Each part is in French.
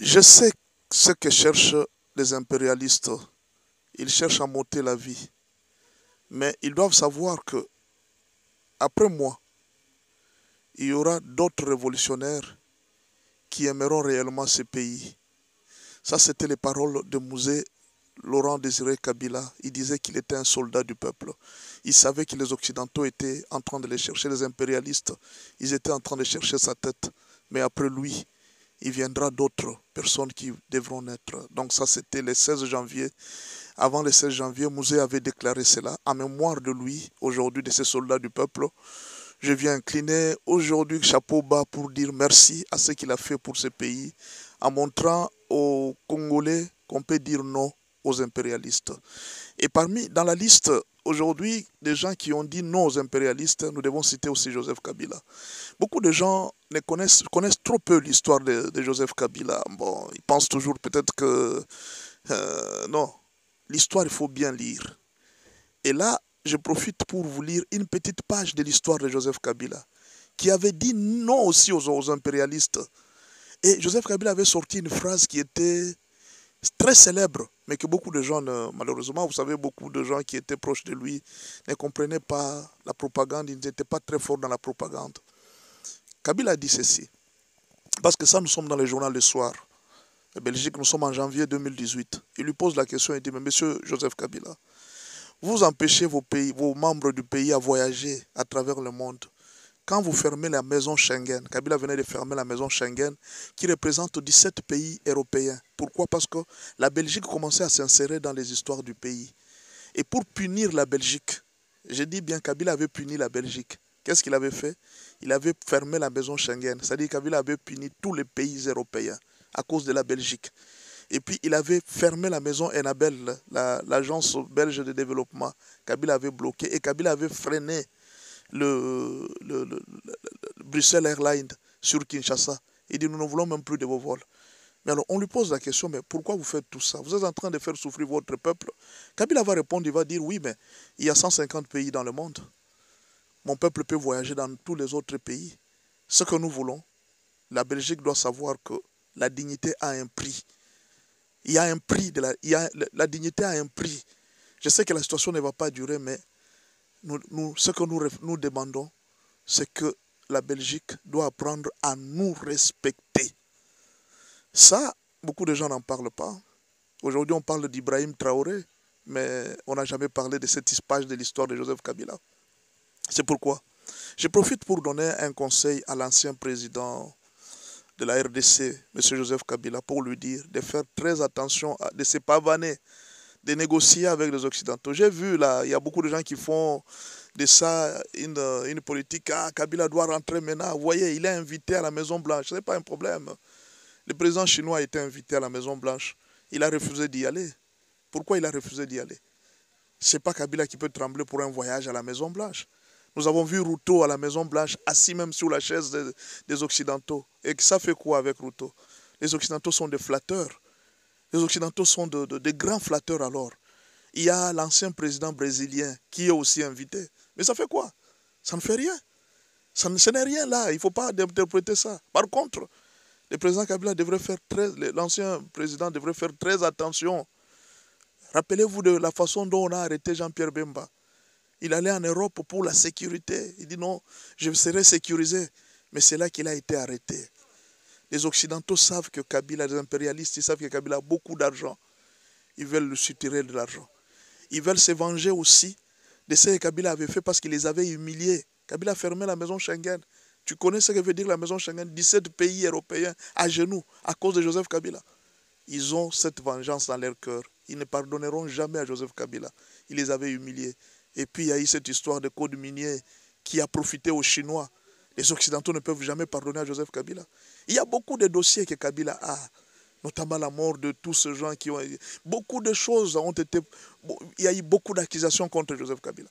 Je sais ce que cherchent les impérialistes. Ils cherchent à monter la vie. Mais ils doivent savoir que, après moi, il y aura d'autres révolutionnaires qui aimeront réellement ce pays. Ça, c'était les paroles de Mouzé Laurent Désiré Kabila. Il disait qu'il était un soldat du peuple. Il savait que les Occidentaux étaient en train de les chercher, les impérialistes. Ils étaient en train de chercher sa tête. Mais après lui, il viendra d'autres personnes qui devront naître. Donc ça, c'était le 16 janvier. Avant le 16 janvier, Mouzé avait déclaré cela. En mémoire de lui, aujourd'hui, de ces soldats du peuple, je viens incliner aujourd'hui chapeau bas pour dire merci à ce qu'il a fait pour ce pays, en montrant aux Congolais qu'on peut dire non aux impérialistes. Et dans la liste aujourd'hui des gens qui ont dit non aux impérialistes, nous devons citer aussi Joseph Kabila. Beaucoup de gens connaissent trop peu l'histoire de Joseph Kabila. Bon, ils pensent toujours peut-être que non, l'histoire il faut bien lire. Et là, je profite pour vous lire une petite page de l'histoire de Joseph Kabila, qui avait dit non aussi aux impérialistes. Et Joseph Kabila avait sorti une phrase qui était très célèbre, mais que beaucoup de gens, malheureusement, vous savez, beaucoup de gens qui étaient proches de lui ne comprenaient pas la propagande, ils n'étaient pas très forts dans la propagande. Kabila a dit ceci, parce que ça, nous sommes dans le journal le soir. La Belgique, nous sommes en janvier 2018. Il lui pose la question et dit, mais monsieur Joseph Kabila, vous empêchez vos membres du pays à voyager à travers le monde. Quand vous fermez la maison Schengen, Kabila venait de fermer la maison Schengen, qui représente 17 pays européens. Pourquoi? Parce que la Belgique commençait à s'insérer dans les histoires du pays. Et pour punir la Belgique, j'ai dit bien Kabila avait puni la Belgique. Qu'est-ce qu'il avait fait? Il avait fermé la maison Schengen. C'est-à-dire que Kabila avait puni tous les pays européens à cause de la Belgique. Et puis il avait fermé la maison Enabel, l'agence belge de développement. Kabila avait bloqué et Kabila avait freiné le Bruxelles Airlines sur Kinshasa. Il dit, nous ne voulons même plus de vos vols. Mais alors, on lui pose la question, mais pourquoi vous faites tout ça? Vous êtes en train de faire souffrir votre peuple. Kabila va répondre, il va dire, oui, mais il y a 150 pays dans le monde. Mon peuple peut voyager dans tous les autres pays. Ce que nous voulons, la Belgique doit savoir que la dignité a un prix. Il y a un prix, la dignité a un prix. Je sais que la situation ne va pas durer, mais ce que nous demandons, c'est que la Belgique doit apprendre à nous respecter. Ça, beaucoup de gens n'en parlent pas. Aujourd'hui, on parle d'Ibrahim Traoré, mais on n'a jamais parlé de cette page de l'histoire de Joseph Kabila. C'est pourquoi je profite pour donner un conseil à l'ancien président de la RDC, M. Joseph Kabila, pour lui dire de faire très attention, de ne se pavaner, de négocier avec les Occidentaux. J'ai vu là, il y a beaucoup de gens qui font de ça une politique. Ah, Kabila doit rentrer maintenant. Vous voyez, il est invité à la Maison Blanche. Ce n'est pas un problème. Le président chinois a été invité à la Maison Blanche. Il a refusé d'y aller. Pourquoi il a refusé d'y aller? Ce n'est pas Kabila qui peut trembler pour un voyage à la Maison Blanche. Nous avons vu Ruto à la Maison Blanche, assis même sur la chaise des Occidentaux. Et ça fait quoi avec Ruto? Les Occidentaux sont des flatteurs. Les Occidentaux sont de grands flatteurs alors. Il y a l'ancien président brésilien qui est aussi invité. Mais ça fait quoi? Ça ne fait rien. Ce n'est rien là. Il ne faut pas interpréter ça. Par contre, le président Kabila devrait faire l'ancien président devrait faire très attention. Rappelez-vous de la façon dont on a arrêté Jean-Pierre Bemba. Il allait en Europe pour la sécurité. Il dit non, je serai sécurisé. Mais c'est là qu'il a été arrêté. Les Occidentaux savent que Kabila, les impérialistes, ils savent que Kabila a beaucoup d'argent. Ils veulent lui soutirer de l'argent. Ils veulent se venger aussi de ce que Kabila avait fait parce qu'il les avait humiliés. Kabila a fermé la maison Schengen. Tu connais ce que veut dire la maison Schengen? 17 pays européens à genoux à cause de Joseph Kabila. Ils ont cette vengeance dans leur cœur. Ils ne pardonneront jamais à Joseph Kabila. Il les avait humiliés. Et puis il y a eu cette histoire de code minier qui a profité aux Chinois. Les Occidentaux ne peuvent jamais pardonner à Joseph Kabila. Il y a beaucoup de dossiers que Kabila a, notamment la mort de tous ces gens qui ont... Beaucoup de choses ont été... Il y a eu beaucoup d'accusations contre Joseph Kabila.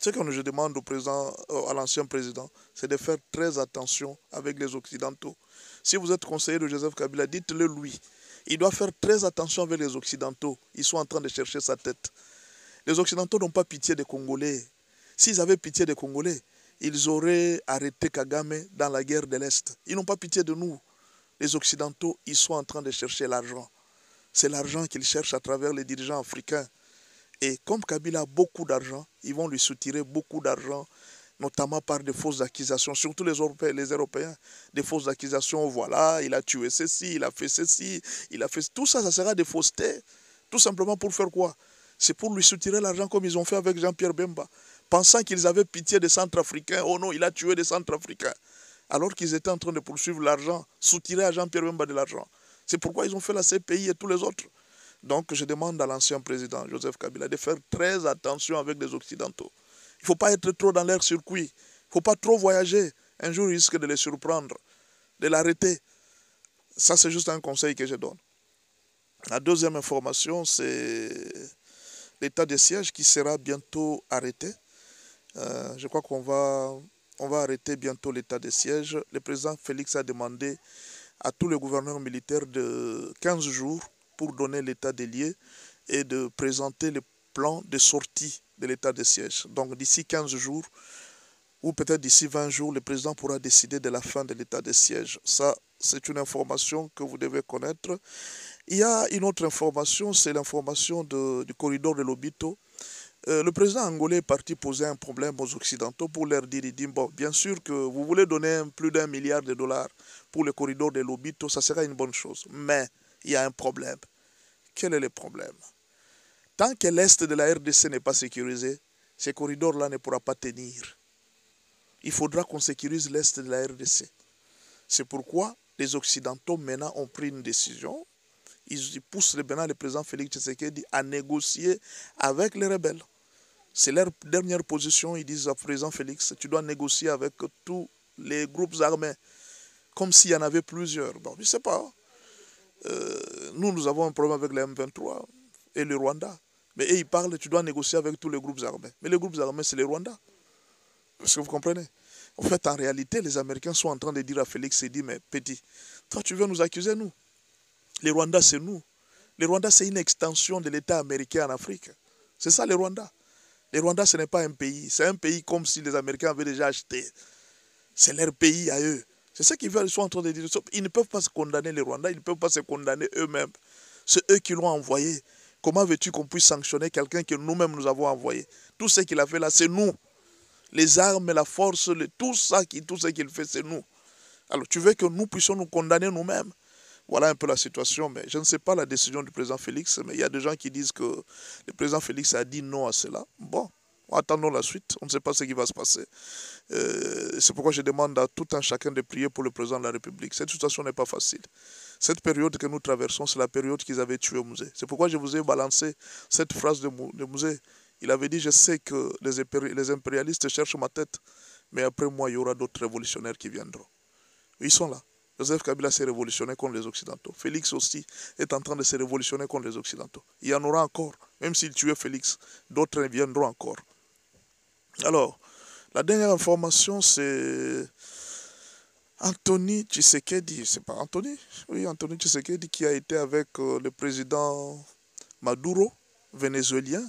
Ce que je demande au président, à l'ancien président, c'est de faire très attention avec les Occidentaux. Si vous êtes conseiller de Joseph Kabila, dites-le lui. Il doit faire très attention avec les Occidentaux. Ils sont en train de chercher sa tête. Les Occidentaux n'ont pas pitié des Congolais. S'ils avaient pitié des Congolais, ils auraient arrêté Kagame dans la guerre de l'Est. Ils n'ont pas pitié de nous. les Occidentaux, ils sont en train de chercher l'argent. C'est l'argent qu'ils cherchent à travers les dirigeants africains. Et comme Kabila a beaucoup d'argent, ils vont lui soutirer beaucoup d'argent, notamment par des fausses accusations, surtout les Européens, des fausses accusations, voilà, il a tué ceci, il a fait ceci, il a fait... Tout ça, ça sera des faussetés. Tout simplement pour faire quoi? C'est pour lui soutirer l'argent comme ils ont fait avec Jean-Pierre Bemba, pensant qu'ils avaient pitié des Centrafricains. Oh non, il a tué des Centrafricains. Alors qu'ils étaient en train de poursuivre l'argent, soutirer à Jean-Pierre Bemba de l'argent. C'est pourquoi ils ont fait la CPI et tous les autres. Donc je demande à l'ancien président Joseph Kabila de faire très attention avec les Occidentaux. Il ne faut pas être trop dans leur circuit. Il ne faut pas trop voyager. Un jour, il risque de les surprendre, de l'arrêter. Ça, c'est juste un conseil que je donne. La deuxième information, c'est l'état de siège qui sera bientôt arrêté. Je crois qu'on va arrêter bientôt l'état de siège. Le président Félix a demandé à tous les gouverneurs militaires de 15 jours pour donner l'état des lieux et de présenter le plan de sortie de l'état de siège. Donc d'ici 15 jours, ou peut-être d'ici 20 jours, le président pourra décider de la fin de l'état de siège. Ça, c'est une information que vous devez connaître. Il y a une autre information, c'est l'information du corridor de Lobito. Le président angolais est parti poser un problème aux Occidentaux pour leur dire, il dit, bon, bien sûr que vous voulez donner plus d'1 milliard de dollars pour le corridor de Lobito, ça sera une bonne chose. Mais il y a un problème. Quel est le problème? Tant que l'Est de la RDC n'est pas sécurisé, ce corridor-là ne pourra pas tenir. Il faudra qu'on sécurise l'Est de la RDC. C'est pourquoi les Occidentaux maintenant ont pris une décision. Ils poussent maintenant le président Félix Tshisekedi à négocier avec les rebelles. C'est leur dernière position. Ils disent au président Félix, tu dois négocier avec tous les groupes armés, comme s'il y en avait plusieurs. Bon, je ne sais pas. Nous avons un problème avec les M23 et le Rwanda. Mais eux, ils parlent, tu dois négocier avec tous les groupes armés. Mais les groupes armés, c'est les Rwandais. Est-ce que vous comprenez? En fait, en réalité, les Américains sont en train de dire à Félix Tshisekedi, mais petit, toi, tu veux nous accuser, nous? Les Rwandais, c'est nous. Les Rwandais, c'est une extension de l'État américain en Afrique. C'est ça, les Rwandais. Les Rwandais, ce n'est pas un pays. C'est un pays comme si les Américains avaient déjà acheté. C'est leur pays à eux. C'est ça qu'ils sont en train de dire. Ils ne peuvent pas se condamner, les Rwandais. Ils ne peuvent pas se condamner eux-mêmes. C'est eux qui l'ont envoyé. Comment veux-tu qu'on puisse sanctionner quelqu'un que nous-mêmes nous avons envoyé? Tout ce qu'il a fait là, c'est nous. Les armes, la force, tout ce qu'il fait, c'est nous. Alors, tu veux que nous puissions nous condamner nous-mêmes? Voilà un peu la situation, mais je ne sais pas la décision du président Félix, mais il y a des gens qui disent que le président Félix a dit non à cela. Bon, attendons la suite, on ne sait pas ce qui va se passer. C'est pourquoi je demande à tout un chacun de prier pour le président de la République. Cette situation n'est pas facile. Cette période que nous traversons, c'est la période qu'ils avaient tué Mouzé. C'est pourquoi je vous ai balancé cette phrase de Mouzé. Il avait dit, je sais que les impérialistes cherchent ma tête, mais après moi, il y aura d'autres révolutionnaires qui viendront. Ils sont là. Joseph Kabila s'est révolutionné contre les Occidentaux. Félix aussi est en train de se révolutionner contre les Occidentaux. Il y en aura encore. Même s'il tuait Félix, d'autres viendront encore. Alors, la dernière information, c'est Anthony Tshisekedi. C'est pas Anthony? Oui, Anthony Tshisekedi qui a été avec le président Maduro, vénézuélien.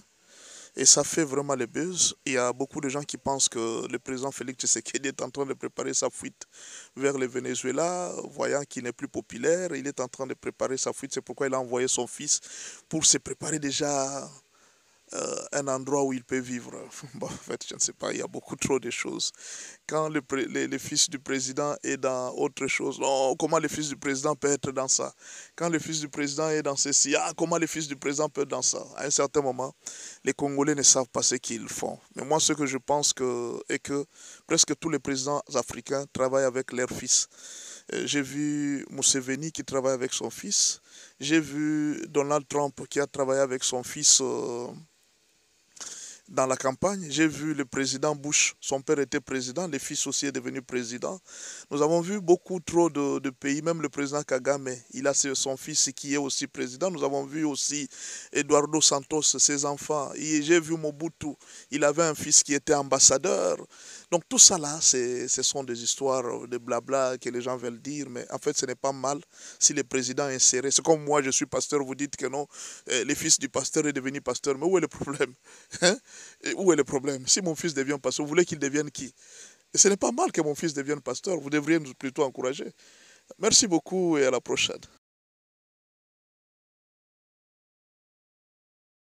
Et ça fait vraiment le buzz. Il y a beaucoup de gens qui pensent que le président Félix Tshisekedi est en train de préparer sa fuite vers le Venezuela, voyant qu'il n'est plus populaire. Il est en train de préparer sa fuite. C'est pourquoi il a envoyé son fils pour se préparer déjà un endroit où il peut vivre. Bon, en fait, je ne sais pas, il y a beaucoup trop de choses. Quand le fils du président est dans autre chose, oh, comment le fils du président peut être dans ça? Quand le fils du président est dans ceci, comment le fils du président peut être dans ça? À un certain moment, les Congolais ne savent pas ce qu'ils font. Mais moi, ce que je pense est que presque tous les présidents africains travaillent avec leurs fils. J'ai vu Museveni qui travaille avec son fils. J'ai vu Donald Trump qui a travaillé avec son fils dans la campagne. J'ai vu le président Bush, son père était président, le fils aussi est devenu président. Nous avons vu beaucoup trop de pays, même le président Kagame, il a son fils qui est aussi président. Nous avons vu aussi Eduardo Santos, ses enfants. J'ai vu Mobutu, il avait un fils qui était ambassadeur. Donc tout ça là, ce sont des histoires de blabla que les gens veulent dire, mais en fait ce n'est pas mal si le président est serré. C'est comme moi, je suis pasteur, vous dites que non, le fils du pasteur est devenu pasteur, mais où est le problème? Hein? Et où est le problème? Si mon fils devient pasteur, vous voulez qu'il devienne qui? Et ce n'est pas mal que mon fils devienne pasteur, vous devriez nous plutôt encourager. Merci beaucoup et à la prochaine.